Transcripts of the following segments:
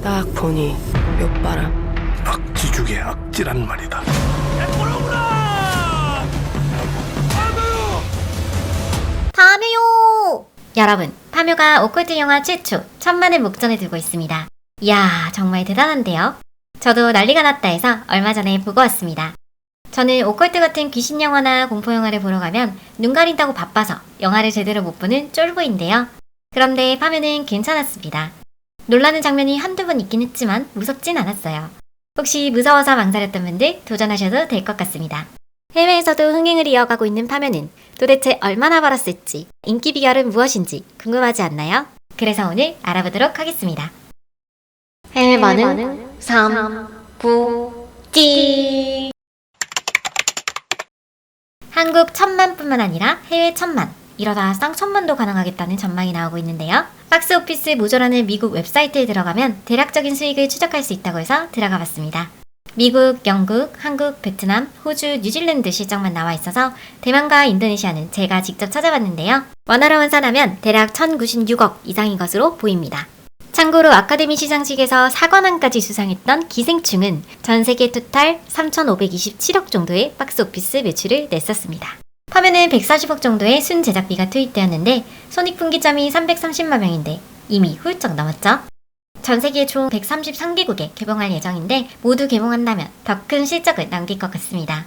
딱 보니 뼈바람. 악지중의 악지란 말이다. 파묘요! 여러분, 파묘가 오컬트 영화 최초 1000만을 목전에 두고 있습니다. 이야, 정말 대단한데요? 저도 난리가 났다 해서 얼마 전에 보고 왔습니다. 저는 오컬트 같은 귀신 영화나 공포 영화를 보러 가면 눈 가린다고 바빠서 영화를 제대로 못 보는 쫄보인데요. 그런데 파묘는 괜찮았습니다. 놀라는 장면이 한두 번 있긴 했지만 무섭진 않았어요. 혹시 무서워서 망설였던 분들 도전하셔도 될 것 같습니다. 해외에서도 흥행을 이어가고 있는 파묘는 도대체 얼마나 벌었을지, 인기 비결은 무엇인지 궁금하지 않나요? 그래서 오늘 알아보도록 하겠습니다. 해외 반응 3, 9, 찌! 한국 1000만뿐만 아니라 해외 1000만, 이러다 쌍천만도 가능하겠다는 전망이 나오고 있는데요. 박스오피스 모조라는 미국 웹사이트에 들어가면 대략적인 수익을 추적할 수 있다고 해서 들어가 봤습니다. 미국, 영국, 한국, 베트남, 호주, 뉴질랜드 실적만 나와 있어서 대만과 인도네시아는 제가 직접 찾아봤는데요. 원화로 환산하면 대략 1096억 이상인 것으로 보입니다. 참고로 아카데미 시상식에서 사관왕까지 수상했던 기생충은 전 세계 토탈 3,527억 정도의 박스오피스 매출을 냈었습니다. 파묘는 140억 정도의 순 제작비가 투입되었는데 손익분기점이 330만 명인데 이미 훌쩍 넘었죠. 전 세계 총 133개국에 개봉할 예정인데 모두 개봉한다면 더 큰 실적을 남길 것 같습니다.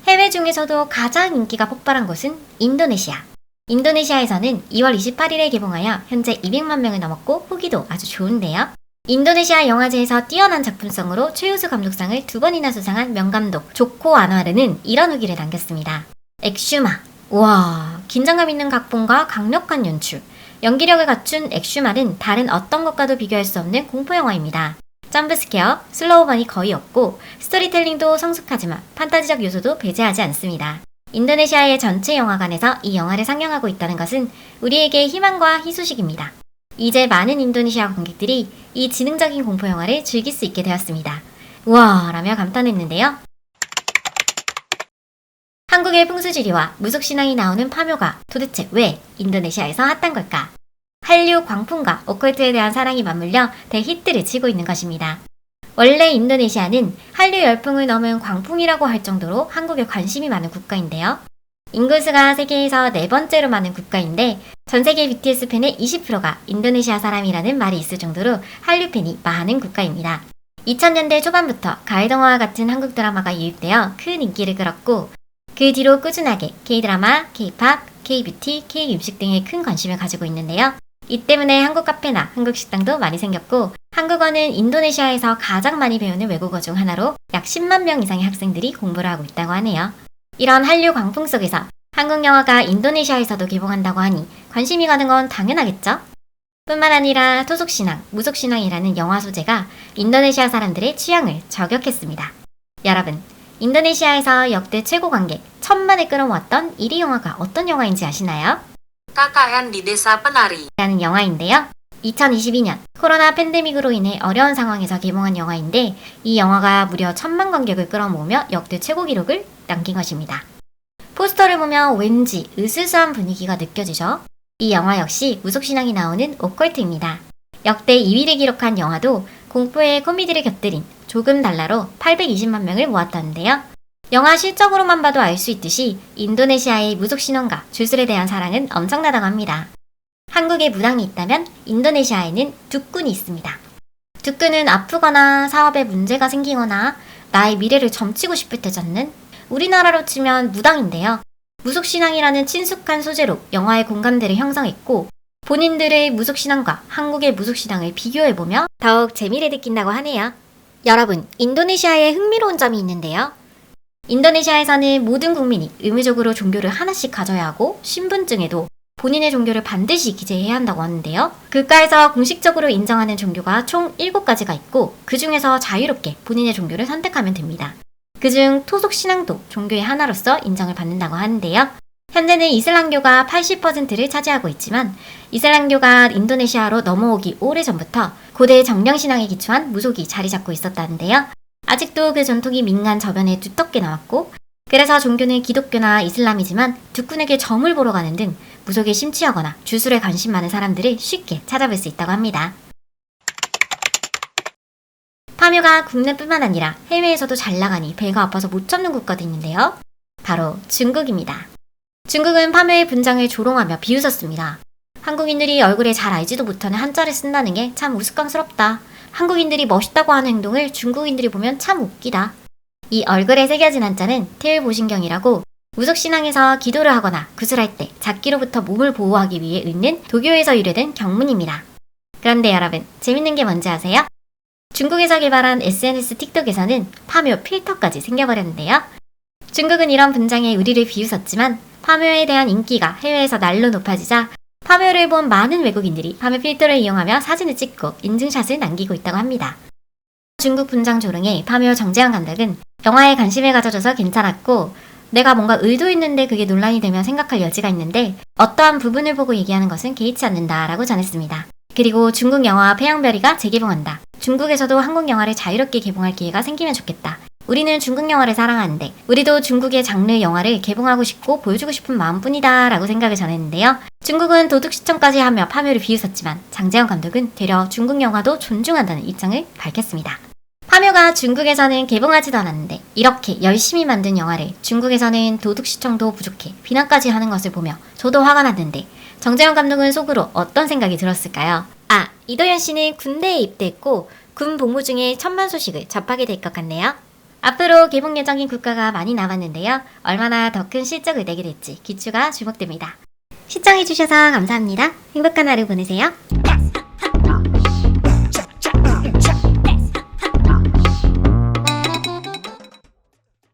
해외 중에서도 가장 인기가 폭발한 곳은 인도네시아. 인도네시아에서는 2월 28일에 개봉하여 현재 200만 명을 넘었고 후기도 아주 좋은데요. 인도네시아 영화제에서 뛰어난 작품성으로 최우수 감독상을 2번이나 수상한 명감독 조코 아누아르는 이런 후기를 남겼습니다. 엑슈마. 우와, 긴장감 있는 각본과 강력한 연출. 연기력을 갖춘 엑슈말은 다른 어떤 것과도 비교할 수 없는 공포영화입니다. 점프스케어, 슬로우번이 거의 없고 스토리텔링도 성숙하지만 판타지적 요소도 배제하지 않습니다. 인도네시아의 전체 영화관에서 이 영화를 상영하고 있다는 것은 우리에게 희망과 희소식입니다. 이제 많은 인도네시아 관객들이 이 지능적인 공포영화를 즐길 수 있게 되었습니다. 우와 라며 감탄했는데요. 한국의 풍수지리와 무속신앙이 나오는 파묘가 도대체 왜 인도네시아에서 핫한 걸까? 한류 광풍과 오컬트에 대한 사랑이 맞물려 대히트를 치고 있는 것입니다. 원래 인도네시아는 한류 열풍을 넘은 광풍이라고 할 정도로 한국에 관심이 많은 국가인데요. 인구수가 세계에서 4번째로 많은 국가인데 전 세계 BTS 팬의 20%가 인도네시아 사람이라는 말이 있을 정도로 한류 팬이 많은 국가입니다. 2000년대 초반부터 가을동화와 같은 한국 드라마가 유입되어 큰 인기를 끌었고 그 뒤로 꾸준하게 K-드라마, K-팝, K-뷰티, K-음식 등에 큰 관심을 가지고 있는데요. 이 때문에 한국 카페나 한국 식당도 많이 생겼고 한국어는 인도네시아에서 가장 많이 배우는 외국어 중 하나로 약 10만 명 이상의 학생들이 공부를 하고 있다고 하네요. 이런 한류 광풍 속에서 한국 영화가 인도네시아에서도 개봉한다고 하니 관심이 가는 건 당연하겠죠? 뿐만 아니라 토속신앙, 무속신앙이라는 영화 소재가 인도네시아 사람들의 취향을 저격했습니다. 여러분, 인도네시아에서 역대 최고 관객 1000만을 끌어모았던 1위 영화가 어떤 영화인지 아시나요? KKN di Desa Penari 라는 영화인데요. 2022년 코로나 팬데믹으로 인해 어려운 상황에서 개봉한 영화인데 이 영화가 무려 1000만 관객을 끌어모으며 역대 최고 기록을 남긴 것입니다. 포스터를 보면 왠지 으스스한 분위기가 느껴지죠? 이 영화 역시 무속신앙이 나오는 오컬트입니다. 역대 2위를 기록한 영화도 공포에 코미디를 곁들인 조금 달라로 820만 명을 모았다는데요. 영화 실적으로만 봐도 알 수 있듯이 인도네시아의 무속신앙과 주술에 대한 사랑은 엄청나다고 합니다. 한국에 무당이 있다면 인도네시아에는 둑꾼이 있습니다. 둑꾼은 아프거나 사업에 문제가 생기거나 나의 미래를 점치고 싶을 때 잡는 우리나라로 치면 무당인데요. 무속신앙이라는 친숙한 소재로 영화의 공감대를 형성했고 본인들의 무속신앙과 한국의 무속신앙을 비교해보며 더욱 재미를 느낀다고 하네요. 여러분, 인도네시아에 흥미로운 점이 있는데요. 인도네시아에서는 모든 국민이 의무적으로 종교를 하나씩 가져야 하고 신분증에도 본인의 종교를 반드시 기재해야 한다고 하는데요. 국가에서 공식적으로 인정하는 종교가 총 7가지가 있고 그 중에서 자유롭게 본인의 종교를 선택하면 됩니다. 그중 토속신앙도 종교의 하나로서 인정을 받는다고 하는데요. 현재는 이슬람교가 80%를 차지하고 있지만 이슬람교가 인도네시아로 넘어오기 오래전부터 고대 정령신앙에 기초한 무속이 자리 잡고 있었다는데요. 아직도 그 전통이 민간 저변에 두텁게 남았고 그래서 종교는 기독교나 이슬람이지만 둑꾼에게 점을 보러 가는 등 무속에 심취하거나 주술에 관심 많은 사람들을 쉽게 찾아볼 수 있다고 합니다. 파묘가 국내뿐만 아니라 해외에서도 잘 나가니 배가 아파서 못 참는 국가도 있는데요. 바로 중국입니다. 중국은 파묘의 분장을 조롱하며 비웃었습니다. 한국인들이 얼굴에 잘 알지도 못하는 한자를 쓴다는 게 참 우스꽝스럽다. 한국인들이 멋있다고 하는 행동을 중국인들이 보면 참 웃기다. 이 얼굴에 새겨진 한자는 태을보신경이라고 무속신앙에서 기도를 하거나 구슬할 때 잡기로부터 몸을 보호하기 위해 읽는 도교에서 유래된 경문입니다. 그런데 여러분, 재밌는 게 뭔지 아세요? 중국에서 개발한 SNS 틱톡에서는 파묘 필터까지 생겨버렸는데요. 중국은 이런 분장에 우리를 비웃었지만 파묘에 대한 인기가 해외에서 날로 높아지자 파묘를 본 많은 외국인들이 파묘 필터를 이용하며 사진을 찍고 인증샷을 남기고 있다고 합니다. 중국 분장 조롱에 파묘 정재영 감독은 영화에 관심을 가져줘서 괜찮았고 내가 뭔가 의도 있는데 그게 논란이 되면 생각할 여지가 있는데 어떠한 부분을 보고 얘기하는 것은 개의치 않는다라고 전했습니다. 그리고 중국 영화 태양별이가 재개봉한다. 중국에서도 한국 영화를 자유롭게 개봉할 기회가 생기면 좋겠다. 우리는 중국 영화를 사랑하는데 우리도 중국의 장르 영화를 개봉하고 싶고 보여주고 싶은 마음뿐이다 라고 생각을 전했는데요. 중국은 도둑시청까지 하며 파묘를 비웃었지만 장재영 감독은 되려 중국 영화도 존중한다는 입장을 밝혔습니다. 파묘가 중국에서는 개봉하지도 않았는데 이렇게 열심히 만든 영화를 중국에서는 도둑시청도 부족해 비난까지 하는 것을 보며 저도 화가 났는데 정재영 감독은 속으로 어떤 생각이 들었을까요? 이도현 씨는 군대에 입대했고 군 복무 중에 천만 소식을 접하게 될 것 같네요. 앞으로 개봉 예정인 국가가 많이 남았는데요. 얼마나 더 큰 실적을 내게 될지 기추가 주목됩니다. 시청해주셔서 감사합니다. 행복한 하루 보내세요.